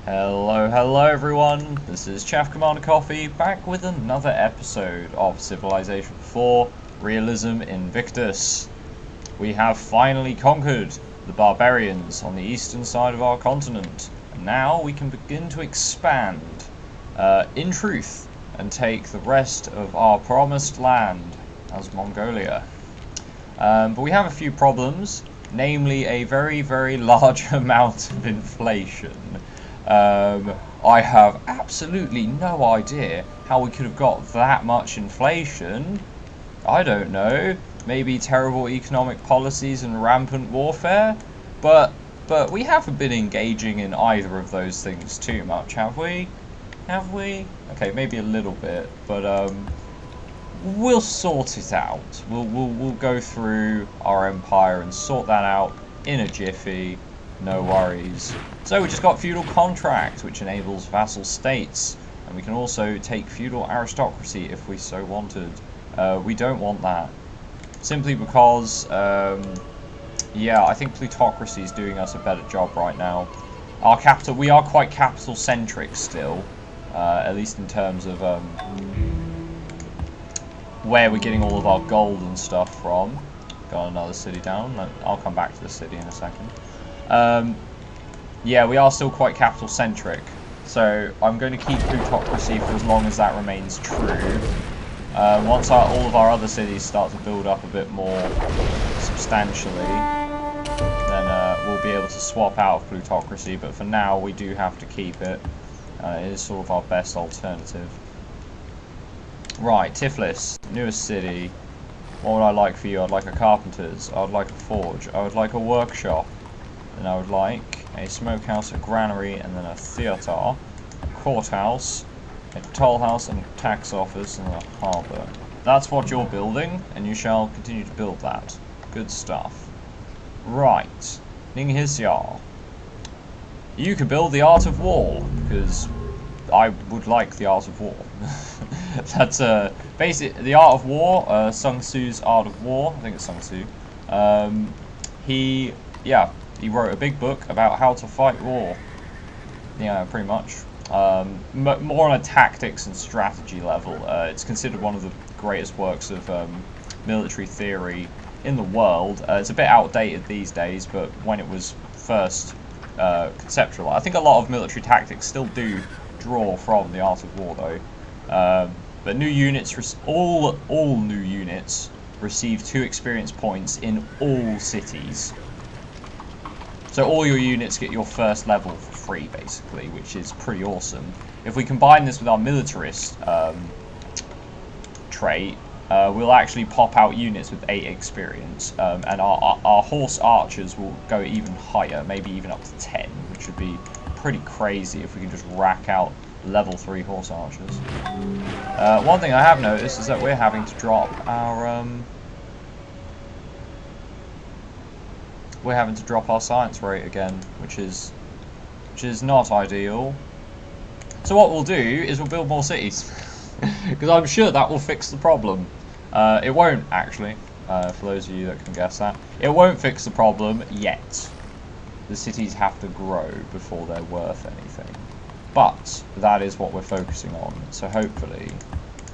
Hello everyone, this is Chaff Commander Coffee, back with another episode of Civilization 4, Realism, Invictus. We have finally conquered the barbarians on the eastern side of our continent, and now we can begin to expand, in truth, and take the rest of our promised land as Mongolia. But we have a few problems, namely a very large amount of inflation. I have absolutely no idea how we could have got that much inflation. I don't know. Maybe terrible economic policies and rampant warfare? But we haven't been engaging in either of those things too much, have we? Have we? Okay, maybe a little bit, but we'll sort it out. We'll go through our empire and sort that out in a jiffy. No worries. So we just got feudal contract, which enables vassal states, and we can also take feudal aristocracy if we so wanted. We don't want that, simply because, yeah, I think plutocracy is doing us a better job right now. Our capital, we are quite capital centric still, at least in terms of where we're getting all of our gold and stuff from. Got another city down. I'll come back to the city in a second. Yeah, we are still quite capital centric, so I'm going to keep plutocracy for as long as that remains true. Once all of our other cities start to build up a bit more substantially, then we'll be able to swap out of plutocracy, but for now we do have to keep it. It is sort of our best alternative. Right, Tiflis, newest city. What would I like for you? I'd like a carpenter's, I would like a forge, I would like a workshop. Then I would like a smokehouse, a granary, and then a theatre, a courthouse, a toll house, and a tax office, and a harbour. That's what you're building, and you shall continue to build that. Good stuff. Right. Ninghisyar. You could build the art of war, because I would like the art of war. That's basic. The art of war, Sun Tzu's art of war. I think it's Sun Tzu. He wrote a big book about how to fight war. Yeah, pretty much. More on a tactics and strategy level. It's considered one of the greatest works of military theory in the world. It's a bit outdated these days, but when it was first conceptualized, I think a lot of military tactics still do draw from the art of war, though. But new units, all new units receive 2 experience points in all cities. So all your units get your first level for free, basically, which is pretty awesome. If we combine this with our militarist trait, we'll actually pop out units with 8 experience, and our horse archers will go even higher, maybe even up to 10, which would be pretty crazy if we can just rack out level 3 horse archers. One thing I have noticed is that we're having to drop our science rate again, which is not ideal. So what we'll do is we'll build more cities, because I'm sure that will fix the problem. It won't, actually, for those of you that can guess that. It won't fix the problem yet. The cities have to grow before they're worth anything. But that is what we're focusing on. So hopefully,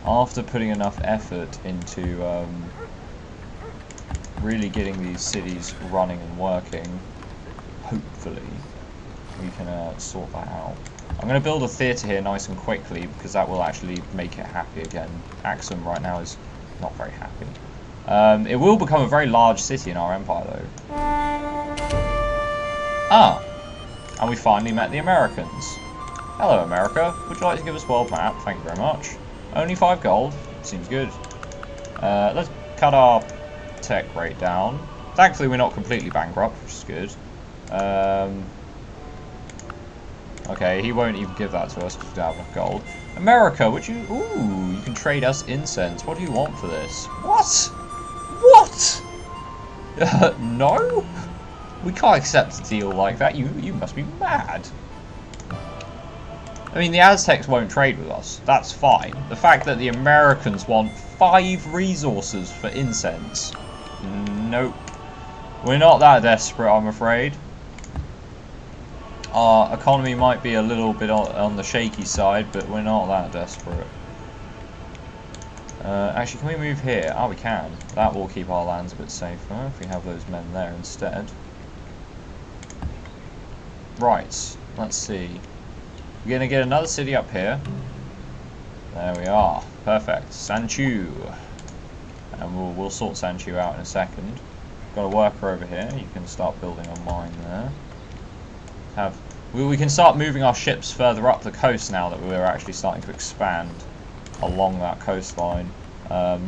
after putting enough effort into really getting these cities running and working, hopefully we can sort that out. I'm going to build a theatre here nice and quickly, because that will actually make it happy again. Axum right now is not very happy. It will become a very large city in our empire, though. Ah, and we finally met the Americans. Hello, America. Would you like to give us world map? Thank you very much. Only 5 gold. Seems good. Let's cut our tech rate down. Thankfully, we're not completely bankrupt, which is good. Okay, he won't even give that to us because we don't have enough gold. America, would you... Ooh, you can trade us incense. What do you want for this? What? What? No? We can't accept a deal like that. You must be mad. I mean, the Aztecs won't trade with us. That's fine. The fact that the Americans want 5 resources for incense. Nope. We're not that desperate, I'm afraid. Our economy might be a little bit on the shaky side, but we're not that desperate. Actually, can we move here? Oh, we can. That will keep our lands a bit safer if we have those men there instead. Right, let's see. We're going to get another city up here. There we are. Perfect. Sanchu. And we'll sort Sanchu out in a second. Got a worker over here. You can start building a mine there. We can start moving our ships further up the coast now that we're actually starting to expand along that coastline.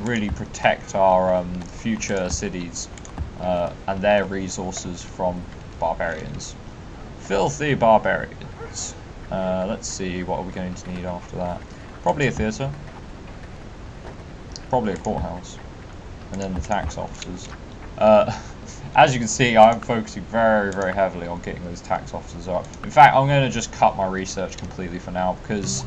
Really protect our future cities and their resources from barbarians. Filthy barbarians. Let's see, what are we going to need after that? Probably a theatre. Probably a courthouse. And then the tax officers. As you can see, I'm focusing very, very heavily on getting those tax officers up. In fact, I'm going to just cut my research completely for now because...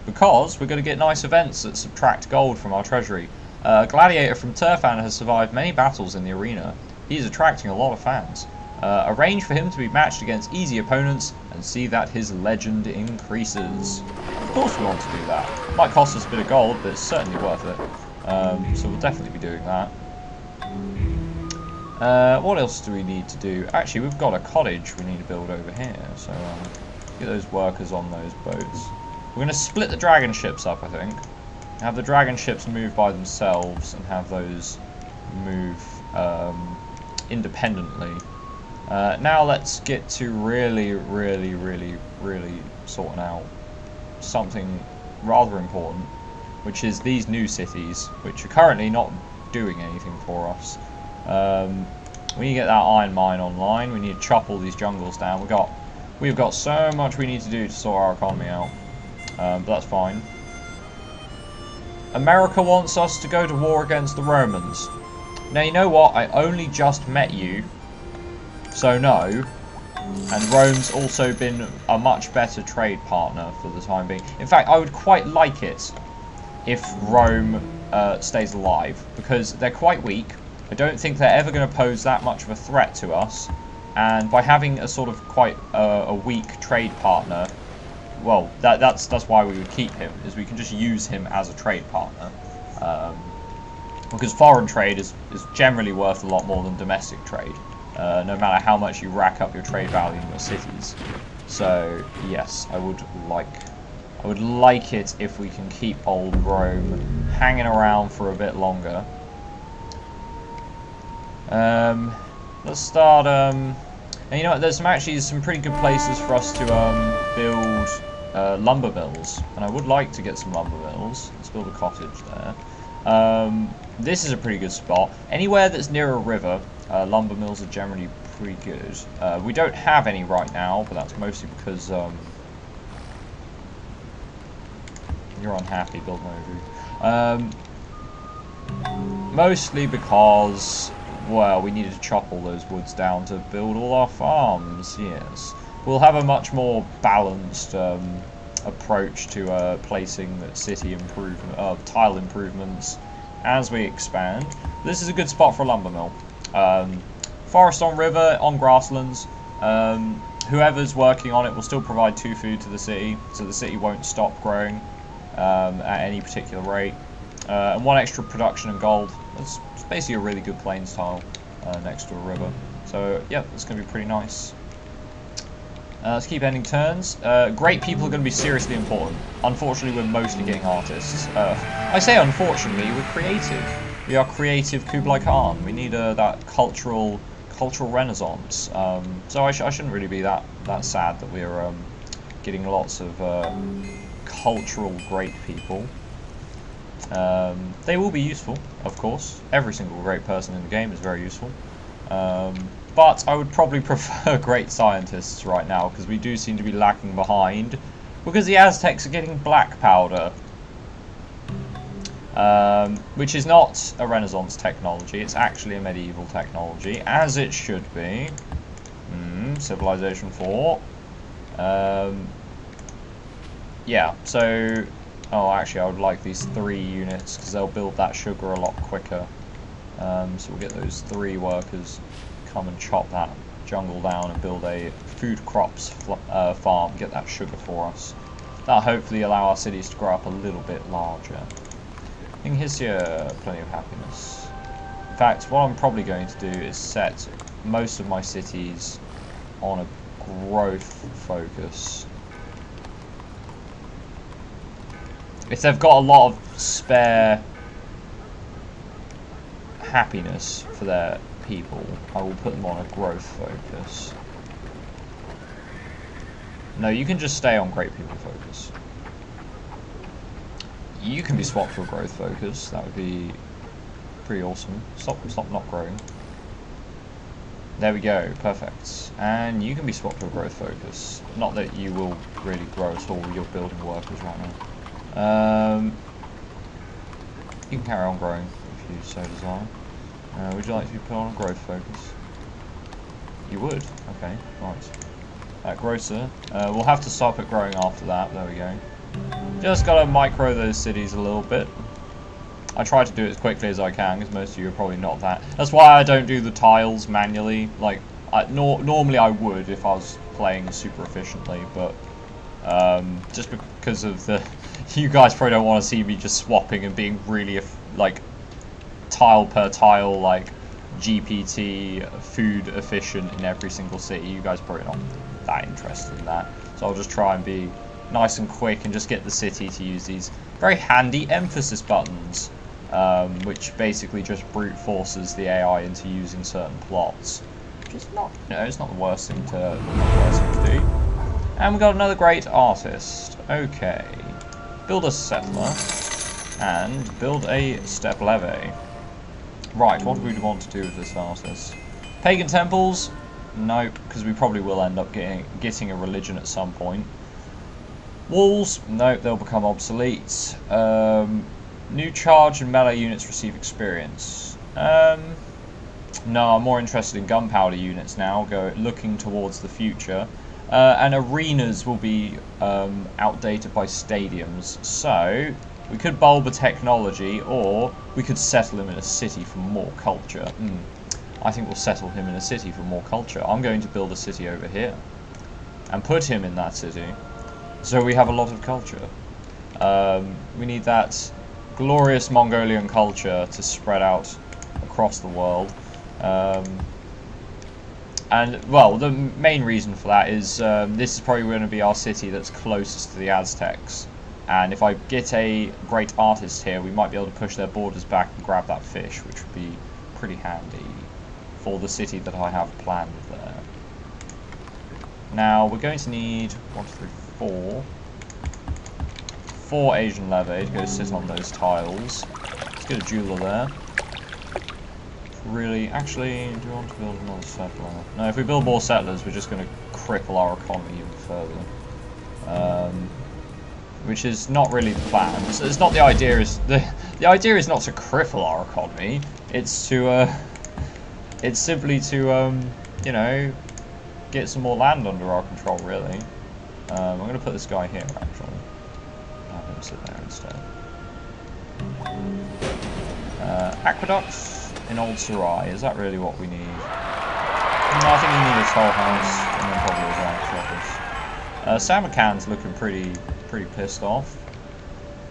because we're going to get nice events that subtract gold from our treasury. Gladiator from Turfan has survived many battles in the arena. He's attracting a lot of fans. Arrange for him to be matched against easy opponents and see that his legend increases. Of course we want to do that. Might cost us a bit of gold, but it's certainly worth it. So we'll definitely be doing that. What else do we need to do? Actually, we've got a cottage we need to build over here, so get those workers on those boats. We're going to split the dragon ships up, I think. Have the dragon ships move by themselves and have those move independently. Now let's get to really sorting out something rather important, which is these new cities, which are currently not doing anything for us. We need to get that iron mine online. We need to chop all these jungles down. We've got so much we need to do to sort our economy out, but that's fine. America wants us to go to war against the Romans. Now you know what? I only just met you, so no. And Rome's also been a much better trade partner for the time being. In fact, I would quite like it if Rome stays alive, because they're quite weak. I don't think they're ever going to pose that much of a threat to us, and by having a sort of quite a weak trade partner, well, that's why we would keep him, is we can just use him as a trade partner, because foreign trade is generally worth a lot more than domestic trade, no matter how much you rack up your trade value in your cities. So yes, I would like it if we can keep old Rome hanging around for a bit longer. Let's start, and you know what, there's actually some pretty good places for us to build lumber mills, and I would like to get some lumber mills. Let's build a cottage there. This is a pretty good spot. Anywhere that's near a river, lumber mills are generally pretty good. We don't have any right now, but that's mostly because you're unhappy building over. Mostly because, well, we needed to chop all those woods down to build all our farms, yes. We'll have a much more balanced approach to placing the city improvement, tile improvements as we expand. This is a good spot for a lumber mill. Forest on river, on grasslands. Whoever's working on it will still provide 2 food to the city, so the city won't stop growing at any particular rate. And 1 extra production and gold. It's basically a really good plains tile next to a river. So yeah, it's going to be pretty nice. Let's keep ending turns. Great people are going to be seriously important. Unfortunately, we're mostly getting artists. I say unfortunately, we're creative. We are creative Kublai Khan. We need that cultural renaissance. So I shouldn't really be that sad that we're getting lots of cultural great people. They will be useful, of course. Every single great person in the game is very useful. But I would probably prefer great scientists right now, because we do seem to be lacking behind. Because the Aztecs are getting black powder. Which is not a Renaissance technology, it's actually a medieval technology, as it should be. Civilization 4. Yeah, so... Oh, actually, I would like these 3 units, because they'll build that sugar a lot quicker. So we'll get those 3 workers come and chop jungle down and build a food crops farm, get that sugar for us. That'll hopefully allow our cities to grow up a little bit larger. I think here's plenty of happiness. In fact, what I'm probably going to do is set most of my cities on a growth focus. If they've got a lot of spare happiness for their people, I will put them on a growth focus. No, you can just stay on great people focus. You can be swapped to a growth focus. That would be pretty awesome. Stop not growing. There we go, perfect. And you can be swapped to a growth focus. Not that you will really grow at all. You're building workers right now. You can carry on growing if you so desire. Would you like to be put on a growth focus? You would? Okay, right. Grocer. We'll have to stop it growing after that. There we go. Just gotta micro those cities a little bit. I try to do it as quickly as I can, because most of you are probably not that. That's why I don't do the tiles manually. Like, normally I would if I was playing super efficiently, but just because of the... You guys probably don't want to see me just swapping and being really, like, tile per tile, like, GPT, food efficient in every single city. You guys are probably not that interested in that. So I'll just try and be nice and quick and just get the city to use these very handy emphasis buttons, which basically just brute forces the AI into using certain plots. Which is not, you know, it's not the worst thing to do. And we've got another great artist. Okay. Build a settler and build a step levee. Right, what do we want to do with this artist? Pagan temples? Nope, because we probably will end up getting a religion at some point. Walls? Nope, they'll become obsolete. New charge and melee units receive experience. No, I'm more interested in gunpowder units now, looking towards the future. And arenas will be outdated by stadiums, so we could bulb a technology, or we could settle him in a city for more culture. I think we'll settle him in a city for more culture. I'm going to build a city over here and put him in that city, so we have a lot of culture. We need that glorious Mongolian culture to spread out across the world. And, well, the main reason for that is this is probably going to be our city that's closest to the Aztecs. And if I get a great artist here, we might be able to push their borders back and grab that fish, which would be pretty handy for the city that I have planned there. Now, we're going to need 1, 2, 3, 4. 4 Asian levee to go sit on those tiles. Let's get a jeweler there. Really, actually, do we want to build another settler? No, if we build more settlers, we're just going to cripple our economy even further. Which is not really the plan. It's not the idea. The idea is not to cripple our economy. It's to, it's simply to, you know, get some more land under our control. Really. I'm going to put this guy here actually. Have him sit there instead. Aqueducts in Old Sarai. Is that really what we need? No, I think we need a toll house and then probably a ranch office. Samarkand's looking pretty pissed off.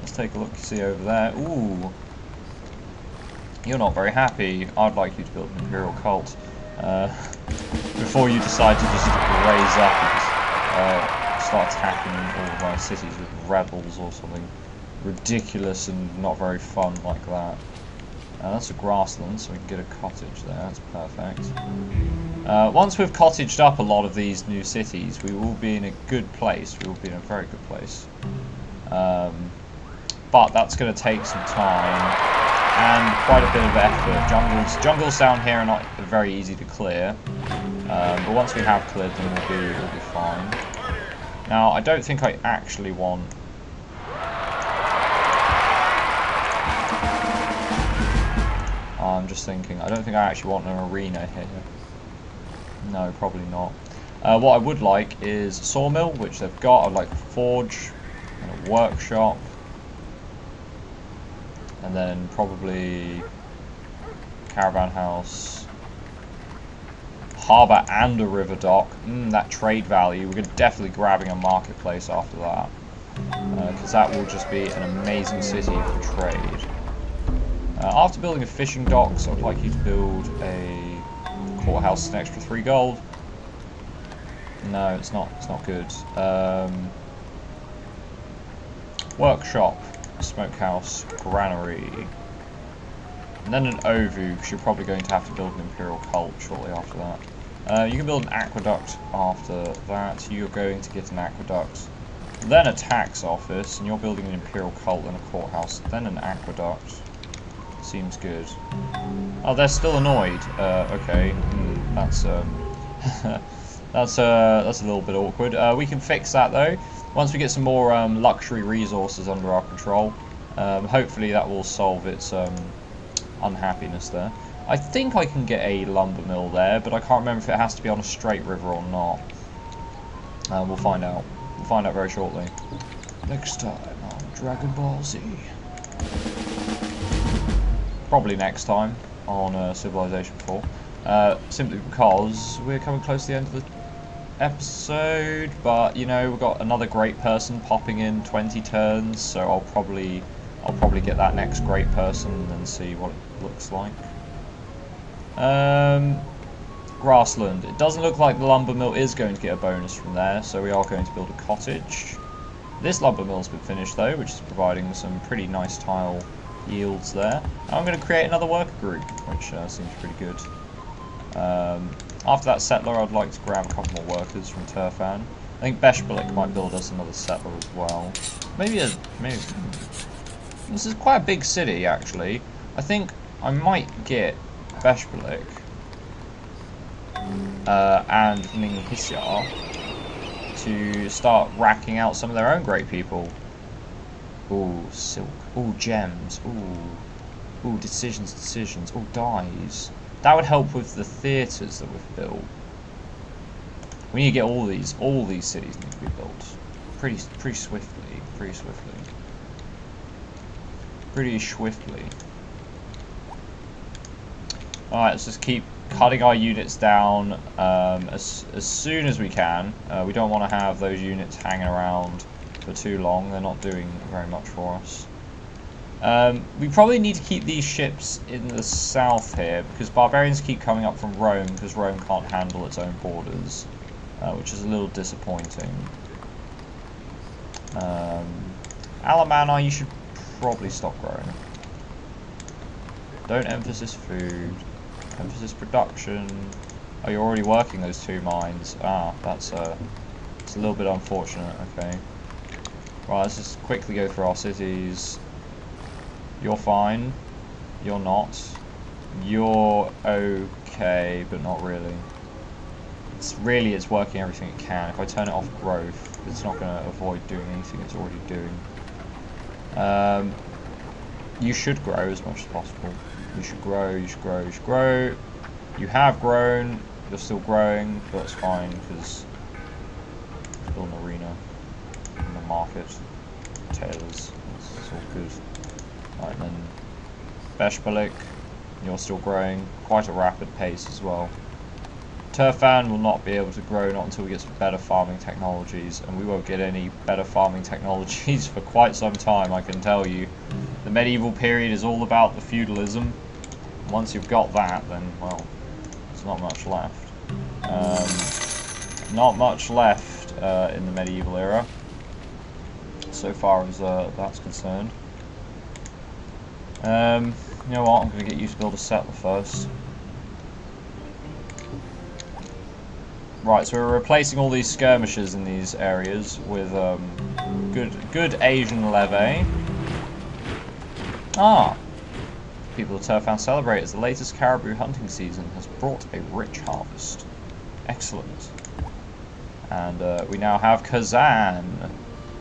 Let's take a look, see over there. Ooh, you're not very happy. I'd like you to build an imperial cult before you decide to just raise up and start attacking all of my cities with rebels or something ridiculous and not very fun like that. That's a grassland, so we can get a cottage there. That's perfect. Once we've cottaged up a lot of these new cities, we will be in a good place. We will be in a very good place. But that's going to take some time and quite a bit of effort. Jungles down here are not very easy to clear, but once we have cleared them, we'll be fine. Now, I don't think I actually want... I'm just thinking, I don't think I actually want an arena here. No, probably not. What I would like is a sawmill, which they've got. I'd like a forge and a workshop. And then probably caravan house. harbour and a river dock. That trade value. We're definitely grabbing a marketplace after that. Because that will just be an amazing city for trade. After building a fishing docks, I would like you to build a courthouse, an extra 3 gold. No, it's not good. Workshop, smokehouse, granary. And then an ovu, because you're probably going to have to build an imperial cult shortly after that. You can build an aqueduct after that. You're going to get an aqueduct. Then a tax office, and you're building an imperial cult and a courthouse. Then an aqueduct. Seems good. Oh, they're still annoyed. Okay. That's that's a little bit awkward. We can fix that though. Once we get some more luxury resources under our control, hopefully that will solve its unhappiness there. I think I can get a lumber mill there, but I can't remember if it has to be on a straight river or not. We'll find out. We'll find out very shortly. Next time on Dragon Ball Z. Probably next time on Civilization 4. Simply because we're coming close to the end of the episode, but you know, we've got another great person popping in 20 turns, so I'll probably get that next great person and see what it looks like. Grassland. It doesn't look like the lumber mill is going to get a bonus from there, so we are going to build a cottage. This lumber mill's been finished though, which is providing some pretty nice tile yields there. I'm going to create another worker group, which seems pretty good. After that settler, I'd like to grab a couple more workers from Turfan. I think Beshbalik might build us another settler as well. Maybe. This is quite a big city, actually. I think I might get Beshbalik and Ninghisya to start racking out some of their own great people. Ooh, silk. Ooh, gems. Ooh, decisions. Ooh, dyes. That would help with the theatres that we've built. We need to get all these cities need to be built pretty swiftly. Alright, let's just keep cutting our units down as soon as we can. We don't want to have those units hanging around for too long. They're not doing very much for us. We probably need to keep these ships in the south here, because barbarians keep coming up from Rome, because Rome can't handle its own borders, which is a little disappointing. Alamana, you should probably stop growing. Don't emphasis food, emphasis production. Oh, you're already working those 2 mines. Ah, it's a little bit unfortunate. Okay. Right, let's just quickly go through our cities. You're fine. You're not. You're okay, but not really. It's working everything it can. If I turn it off growth, it's not going to avoid doing anything it's already doing. You should grow as much as possible. You should grow. You have grown. You're still growing, but it's fine because it's build an arena in the market. Tailors. It's all good. Right, then Beshbalik, you're still growing, quite a rapid pace as well. Turfan will not be able to grow not until we get some better farming technologies, and we won't get any better farming technologies for quite some time, I can tell you. The medieval period is all about the feudalism. Once you've got that, then, well, there's not much left. Not much left in the medieval era, so far as that's concerned. You know what, I'm going to get you to build a settler first. Right, so we're replacing all these skirmishers in these areas with good Asian levy. Ah! People of Turfan celebrate as the latest caribou hunting season has brought a rich harvest. Excellent. And we now have Kazan.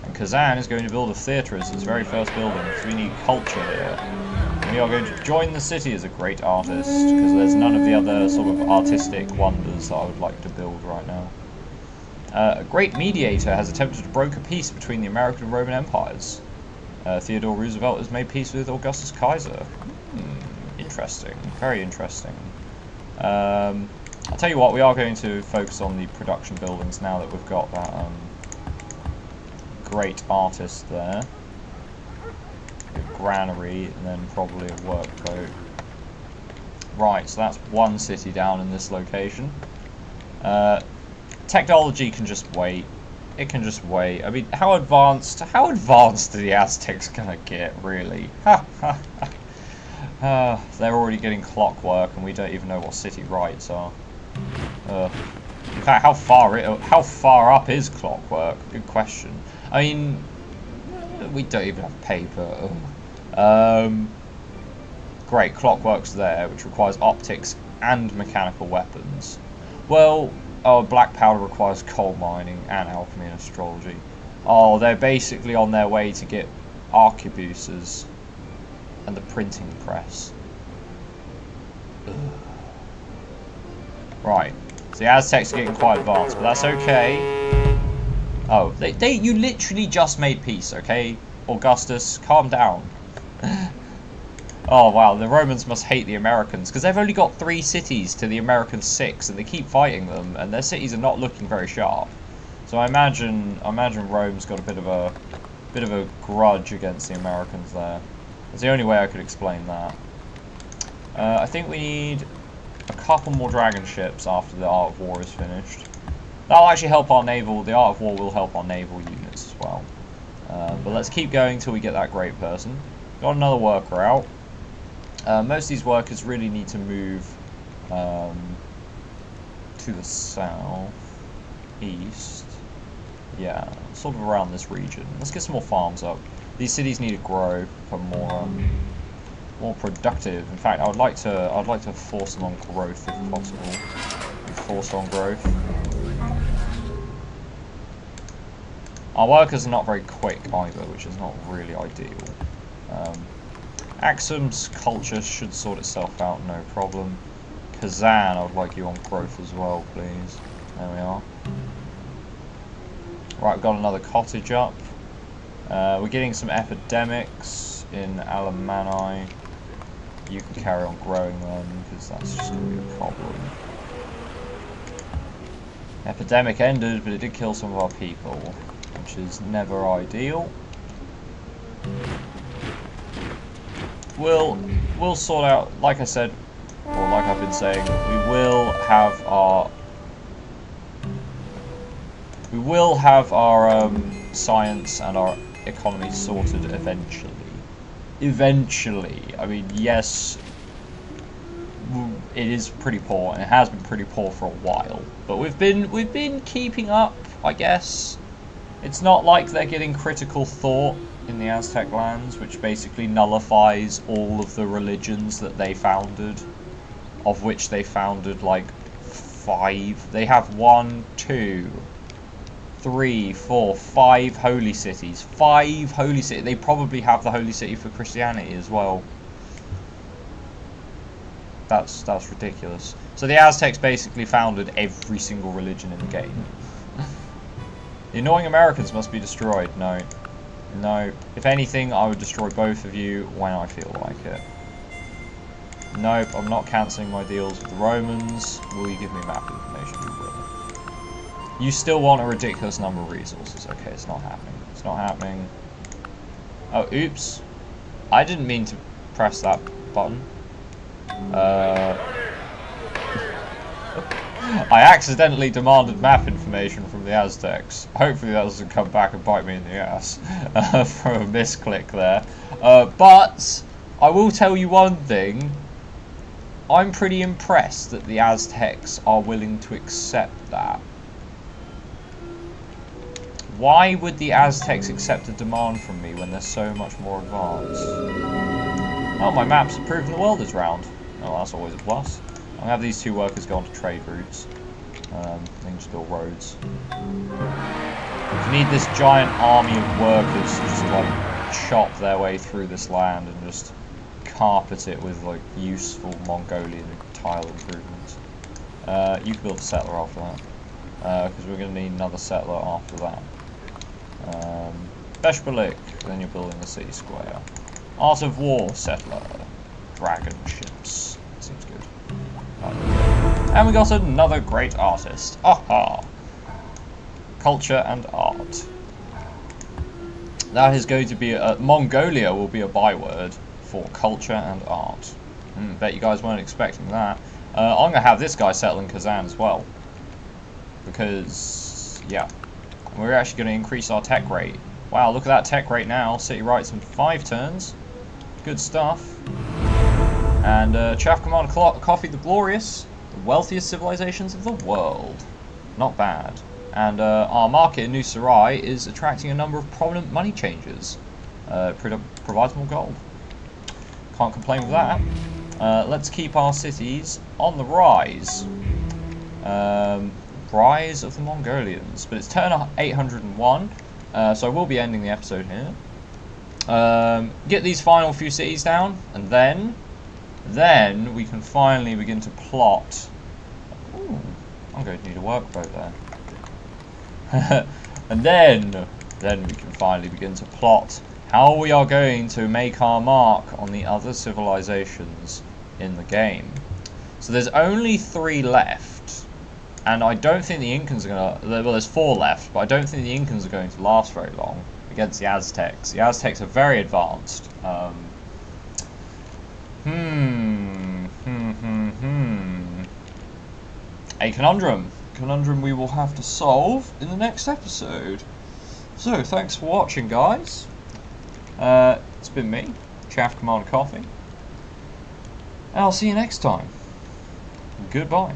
And Kazan is going to build a theatre as its very first building, because we need culture here. And we are going to join the city as a great artist, because there's none of the other sort of artistic wonders that I would like to build right now. A great mediator has attempted to broker peace between the American and Roman empires. Theodore Roosevelt has made peace with Augustus Kaiser. Interesting. Very interesting. I'll tell you what, we are going to focus on the production buildings now that we've got that great artist there. A granary, and then probably a workboat. Right, so that's one city down in this location. Technology can just wait. It can just wait. I mean, how advanced are the Aztecs gonna get, really? They're already getting clockwork, and we don't even know what city rights are. In fact, how far up is clockwork? Good question. I mean, we don't even have paper. Great, clockwork's there, which requires optics and mechanical weapons. Well, black powder requires coal mining and alchemy and astrology. Oh, they're basically on their way to get arquebuses and the printing press. Ugh. Right, so the Aztecs are getting quite advanced, but that's okay. Oh, you literally just made peace, okay? Augustus, calm down. Oh wow, the Romans must hate the Americans, because they've only got 3 cities to the Americans' 6, and they keep fighting them, and their cities are not looking very sharp. So I imagine Rome's got a bit of a grudge against the Americans there. That's the only way I could explain that. I think we need a couple more dragon ships after the Art of War is finished. That'll actually help our naval. The Art of War will help our naval units as well. But let's keep going till we get that great person. Got another worker out. Most of these workers really need to move to the south, east. Yeah, sort of around this region. Let's get some more farms up. These cities need to grow, become more productive. In fact, I'd like to force them on growth if possible. Be forced on growth. Our workers are not very quick either, which is not really ideal. Axum's culture should sort itself out, no problem. Kazan, I would like you on growth as well, please. There we are. Right, we've got another cottage up. We're getting some epidemics in Alemanni. You can carry on growing them, because that's just going to be a problem. Epidemic ended, but it did kill some of our people, which is never ideal. We'll sort out, like I said, or like I've been saying, we will have our science and our economy sorted eventually. Eventually. I mean, yes, it is pretty poor, and it has been pretty poor for a while. But we've been keeping up, I guess. It's not like they're getting critical thought in the Aztec lands, which basically nullifies all of the religions that they founded, of which they founded like 5. They have 1, 2, 3, 4, 5 holy cities. 5 holy cities. They probably have the holy city for Christianity as well. That's ridiculous. So the Aztecs basically founded every single religion in the game. The annoying Americans must be destroyed. No. No. If anything, I would destroy both of you when I feel like it. Nope, I'm not cancelling my deals with the Romans. Will you give me map information? You will. You still want a ridiculous number of resources. Okay, it's not happening. It's not happening. Oh, oops. I didn't mean to press that button. I accidentally demanded map information from the Aztecs. Hopefully that doesn't come back and bite me in the ass for a misclick there. But I will tell you one thing. I'm pretty impressed that the Aztecs are willing to accept that. Why would the Aztecs accept a demand from me when they're so much more advanced? Oh, my maps have proven the world is round. Oh, that's always a plus. I'll have these 2 workers go on to trade routes. They can just build roads. You need this giant army of workers to just like chop their way through this land and just carpet it with like useful Mongolian tile improvements. You can build a settler after that, because we're going to need another settler after that. Beshbalik, then you're building the city square. Art of War settler, dragon ships. Seems good. And we got another great artist. Aha! Culture and art. That is going to be Mongolia will be a byword for culture and art. Bet you guys weren't expecting that. I'm gonna have this guy settle in Kazan as well, because yeah, we're actually going to increase our tech rate. Wow, look at that tech rate now. City rights in 5 turns. Good stuff. And Chaff Commander Coffee the Glorious, the wealthiest civilizations of the world. Not bad. And our market in New Sarai is attracting a number of prominent money changers. Provides more gold. Can't complain with that. Let's keep our cities on the rise. Rise of the Mongolians. But it's turn 801, so I will be ending the episode here. Get these final few cities down, and then we can finally begin to plot. Ooh, I'm going to need a workboat there. And then we can finally begin to plot how we are going to make our mark on the other civilizations in the game. So there's only 3 left, and I don't think the Incans are going to... Well, there's 4 left, but I don't think the Incans are going to last very long against the Aztecs. The Aztecs are very advanced. A conundrum. Conundrum we will have to solve in the next episode. So, thanks for watching, guys. It's been me, Chaff Commander Coffee. And I'll see you next time. Goodbye.